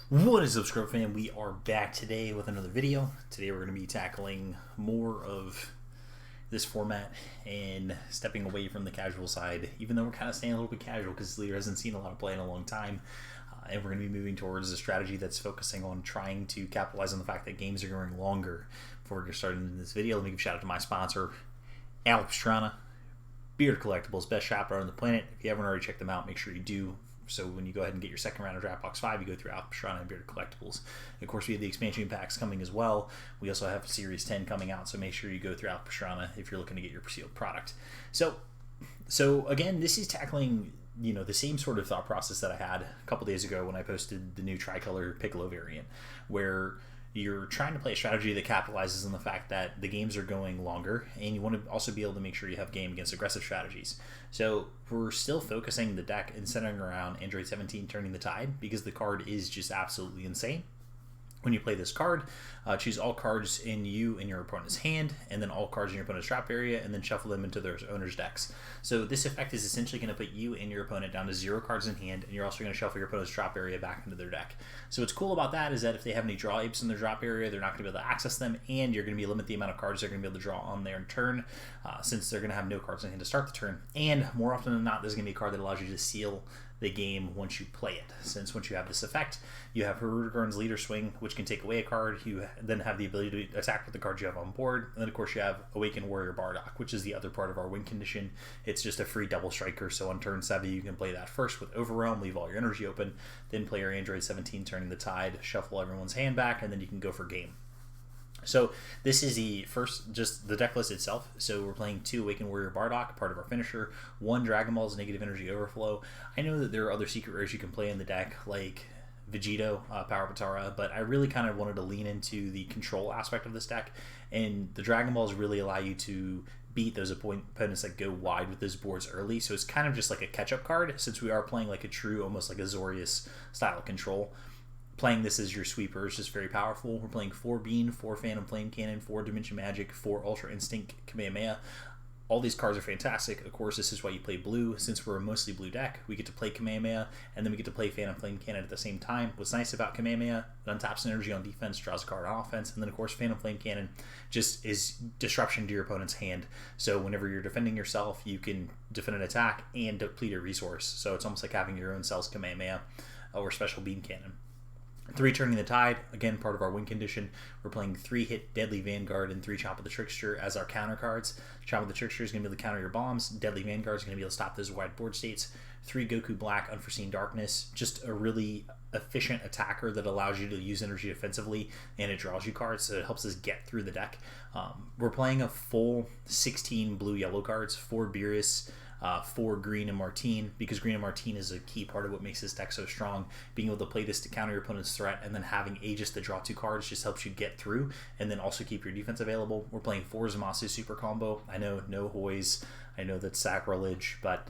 What is up, Scrub fam? We are back today with another video. Today we're going to be tackling more of this format and stepping away from the casual side, even though we're kind of staying a little bit casual because this leader hasn't seen a lot of play in a long time. And we're going to be moving towards a strategy that's focusing on trying to capitalize on the fact that games are going longer. Before we get started in this video, let me give a shout out to my sponsor, Pastrana, Beard Collectibles, best shopper on the planet. If you haven't already checked them out, make sure you do. So when you go ahead and get your second round of Draft Box 5, you go through Pastrana and Bearded Collectibles. Of course, we have the expansion packs coming as well. We also have Series 10 coming out, so make sure you go through Pastrana if you're looking to get your sealed product. So again, this is tackling the same sort of thought process that I had a couple days ago when I posted the new Tricolor Piccolo variant, where you're trying to play a strategy that capitalizes on the fact that the games are going longer, and you want to also be able to make sure you have game against aggressive strategies. So we're still focusing the deck and centering around Android 17 Turning the Tide, because the card is just absolutely insane. When you play this card, choose all cards in your opponent's hand, and then all cards in your opponent's drop area, and then shuffle them into their owner's decks. So this effect is essentially going to put you and your opponent down to 0 cards in hand, and you're also going to shuffle your opponent's drop area back into their deck. So what's cool about that is that if they have any draw apes in their drop area, they're not going to be able to access them, and you're going to be limited the amount of cards they're going to be able to draw on their turn, since they're going to have no cards in hand to start the turn. And more often than not, there's going to be a card that allows you to seal the game once you play it. Since once you have this effect, you have Hirudegarn's Leader Swing, which can take away a card. You then have the ability to attack with the cards you have on board. And then, of course, you have Awakened Warrior Bardock, which is the other part of our win condition. It's just a free double striker, so on turn 7, you can play that first with Overwhelm, leave all your energy open, then play your Android 17 Turning the Tide, shuffle everyone's hand back, and then you can go for game. So this is the first, just the deck list itself. So we're playing 2 Awakened Warrior Bardock, part of our finisher, 1 Dragon Ball's Negative Energy Overflow. I know that there are other secret rares you can play in the deck, like Vegito, Power Patara, but I really kind of wanted to lean into the control aspect of this deck, and the Dragon Balls really allow you to beat those opponents that go wide with those boards early. So it's kind of just like a catch-up card, since we are playing like a true, almost like a Zorius style control. Playing this as your sweeper is just very powerful. We're playing 4 Bean, 4 Phantom Flame Cannon, 4 Dimension Magic, 4 Ultra Instinct Kamehameha. All these cards are fantastic. Of course, this is why you play blue. Since we're a mostly blue deck, we get to play Kamehameha, and then we get to play Phantom Flame Cannon at the same time. What's nice about Kamehameha, it untaps energy on defense, draws a card on offense, and then, of course, Phantom Flame Cannon just is disruption to your opponent's hand. So whenever you're defending yourself, you can defend an attack and deplete a resource. So it's almost like having your own Cells Kamehameha or Special Beam Cannon. 3 Turning the Tide, again part of our win condition. We're playing 3 hit Deadly Vanguard and 3 Chop of the Trickster as our counter cards. Chop of the Trickster is going to be able to counter your bombs. Deadly Vanguard is going to be able to stop those wide board states. 3 Goku Black, Unforeseen Darkness, just a really efficient attacker that allows you to use energy offensively, and it draws you cards, so it helps us get through the deck. We're playing a full 16 blue-yellow cards, 4 Beerus, 4 Green and Martine, because Green and Martine is a key part of what makes this deck so strong. Being able to play this to counter your opponent's threat, and then having Aegis to draw 2 cards just helps you get through, and then also keep your defense available. We're playing 4 Zamasu Super Combo. I know, no Hoys, I know that's sacrilege, but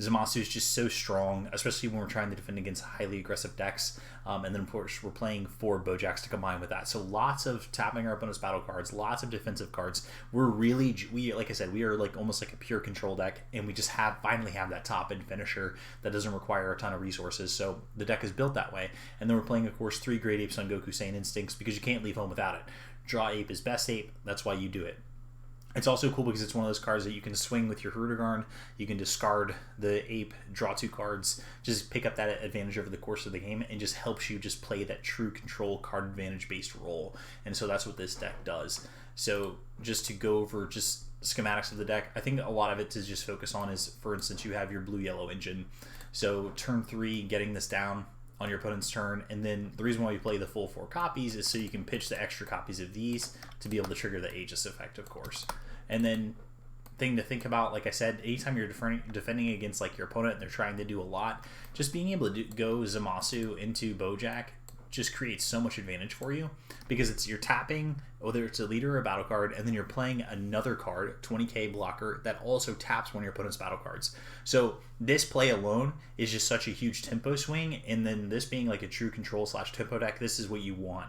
Zamasu is just so strong, especially when we're trying to defend against highly aggressive decks. And then, of course, we're playing 4 Bojacks to combine with that. So lots of tapping our opponent's battle cards, lots of defensive cards. Like I said, we are like almost like a pure control deck, and we just finally have that top end finisher that doesn't require a ton of resources. So the deck is built that way. And then we're playing, of course, 3 Great Apes on Goku Saiyan Instincts, because you can't leave home without it. Draw ape is best ape. That's why you do it. It's also cool because it's one of those cards that you can swing with your Hirudegarn. You can discard the ape, draw 2 cards, just pick up that advantage over the course of the game, and just helps you just play that true control card advantage based role. And so that's what this deck does. So just to go over just schematics of the deck, I think a lot of it to just focus on is, for instance, you have your blue-yellow engine. So turn 3, getting this down on your opponent's turn, and then the reason why you play the full 4 copies is so you can pitch the extra copies of these to be able to trigger the Aegis effect, of course. And then thing to think about, like I said, anytime you're defending against like your opponent and they're trying to do a lot, just being able to go Zamasu into Bojack just creates so much advantage for you, because you're tapping, whether it's a leader or a battle card, and then you're playing another card, 20k blocker, that also taps one of your opponent's battle cards. So this play alone is just such a huge tempo swing, and then this being like a true control / tempo deck, this is what you want.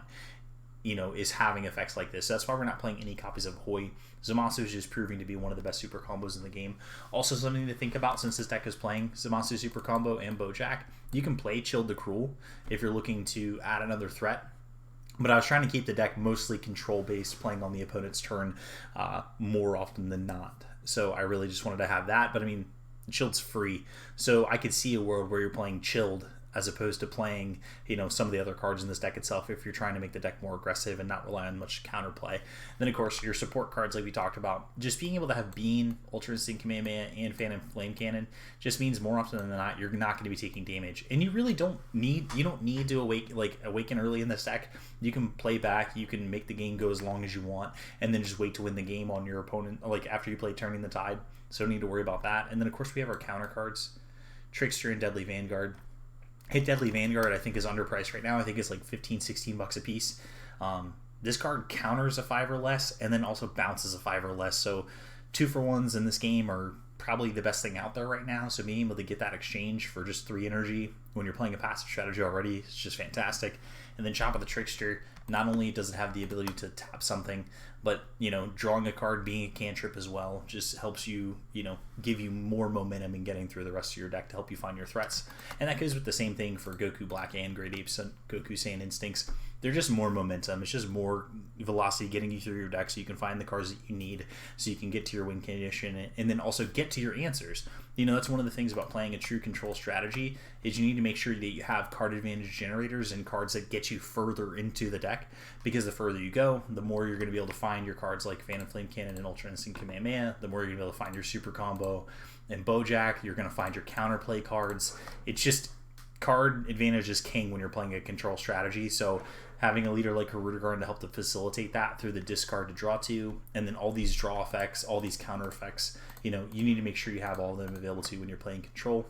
is having effects like this. So that's why we're not playing any copies of Hoi. Zamasu is just proving to be one of the best super combos in the game. Also something to think about, since this deck is playing Zamasu super combo and Bojack, you can play Chilled the Cruel if you're looking to add another threat. But I was trying to keep the deck mostly control-based, playing on the opponent's turn more often than not. So I really just wanted to have that. But I mean, Chilled's free. So I could see a world where you're playing Chilled as opposed to playing, some of the other cards in this deck itself, if you're trying to make the deck more aggressive and not rely on much counterplay. Then, of course, your support cards, like we talked about, just being able to have Bean, Ultra Instinct Kamehameha, and Phantom Flame Cannon just means more often than not you're not going to be taking damage. And you really don't need to awaken early in this deck. You can play back, you can make the game go as long as you want, and then just wait to win the game on your opponent, like after you play Turning the Tide. So don't need to worry about that. And then, of course, we have our counter cards, Trickster and Deadly Vanguard. Hit Deadly Vanguard, I think, is underpriced right now. I think it's like 15, 16 bucks a piece. This card counters a 5 or less, and then also bounces a 5 or less. So 2-for-1s in this game are probably the best thing out there right now. So being able to get that exchange for just 3 energy when you're playing a passive strategy already is just fantastic. And then Chop of the Trickster, not only does it have the ability to tap something, but drawing a card, being a cantrip as well, just helps you give you more momentum in getting through the rest of your deck to help you find your threats. And that goes with the same thing for Goku Black and Great Apes and Goku Saiyan Instincts. They're just more momentum. It's just more velocity getting you through your deck so you can find the cards that you need so you can get to your win condition and then also get to your answers. That's one of the things about playing a true control strategy is you need to make sure that you have card advantage generators and cards that get you further into the deck, because the further you go, the more you're going to be able to find your cards like Phantom Flame Cannon and Ultra Instinct Kamehameha, the more you're going to be able to find your super combo and Bojack, you're going to find your counterplay cards. It's just card advantage is king when you're playing a control strategy. So having a leader like Hirudegarn to help to facilitate that through the discard to draw to, and then all these draw effects, all these counter effects, you need to make sure you have all of them available to you when you're playing control.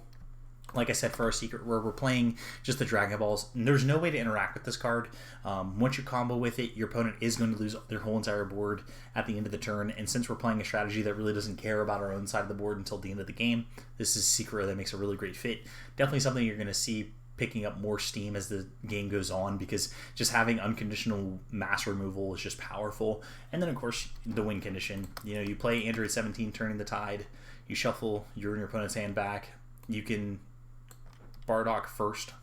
Like I said, for our secret, where we're playing just the Dragon Balls, there's no way to interact with this card. Once you combo with it, your opponent is going to lose their whole entire board at the end of the turn. And since we're playing a strategy that really doesn't care about our own side of the board until the end of the game, this is a secret that makes a really great fit. Definitely something you're going to see picking up more steam as the game goes on, because just having unconditional mass removal is just powerful. And then, of course, the win condition. You play Android 17, Turning the Tide. You shuffle your opponent's hand back. You can Bardock first,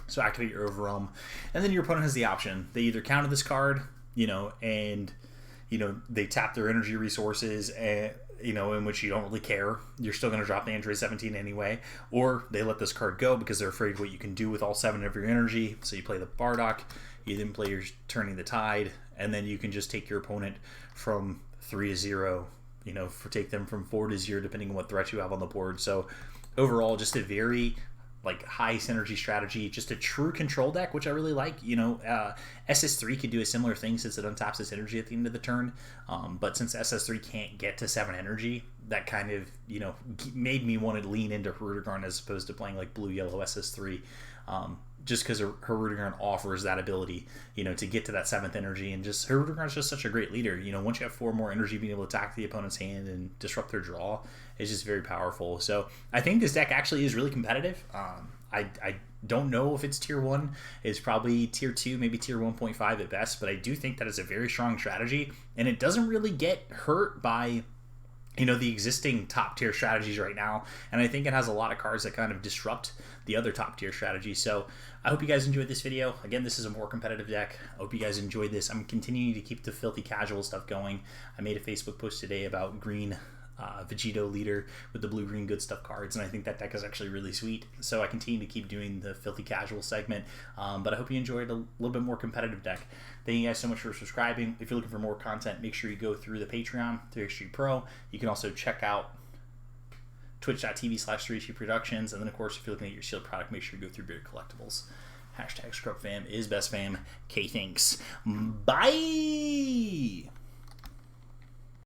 so activate your Overwhelm, and then your opponent has the option. They either counter this card, and they tap their energy resources, and in which you don't really care. You're still going to drop the Android 17 anyway, or they let this card go because they're afraid what you can do with all 7 of your energy. So you play the Bardock, you then play your Turning the Tide, and then you can just take your opponent from 3 to 0. Take them from 4 to 0 depending on what threat you have on the board. So overall, just a very high synergy strategy, just a true control deck, which I really like. SS3 could do a similar thing since it untaps its energy at the end of the turn, but since SS3 can't get to 7 energy, that kind of made me want to lean into Hirudegarn as opposed to playing like blue yellow SS3, just because Hirudegarn offers that ability to get to that 7th energy. And just Hirudegarn's just such a great leader. Once you have 4 more energy, being able to attack the opponent's hand and disrupt their draw is just very powerful. So I think this deck actually is really competitive. I don't know if it's tier 1. It's probably tier 2, maybe tier 1.5 at best, but I do think that it's a very strong strategy, and it doesn't really get hurt by the existing top tier strategies right now. And I think it has a lot of cards that kind of disrupt the other top tier strategies. So I hope you guys enjoyed this video. Again, this is a more competitive deck. I hope you guys enjoyed this. I'm continuing to keep the filthy casual stuff going. I made a Facebook post today about green Vegito leader with the blue-green good stuff cards, and I think that deck is actually really sweet. So I continue to keep doing the filthy casual segment, but I hope you enjoyed a little bit more competitive deck. Thank you guys so much for subscribing. If you're looking for more content, make sure you go through the Patreon, 3xG Pro. You can also check out twitch.tv/3xG Productions, and then of course if you're looking at your sealed product, make sure you go through Beard Collectibles. #ScrubFam is best fam. K thanks. Bye.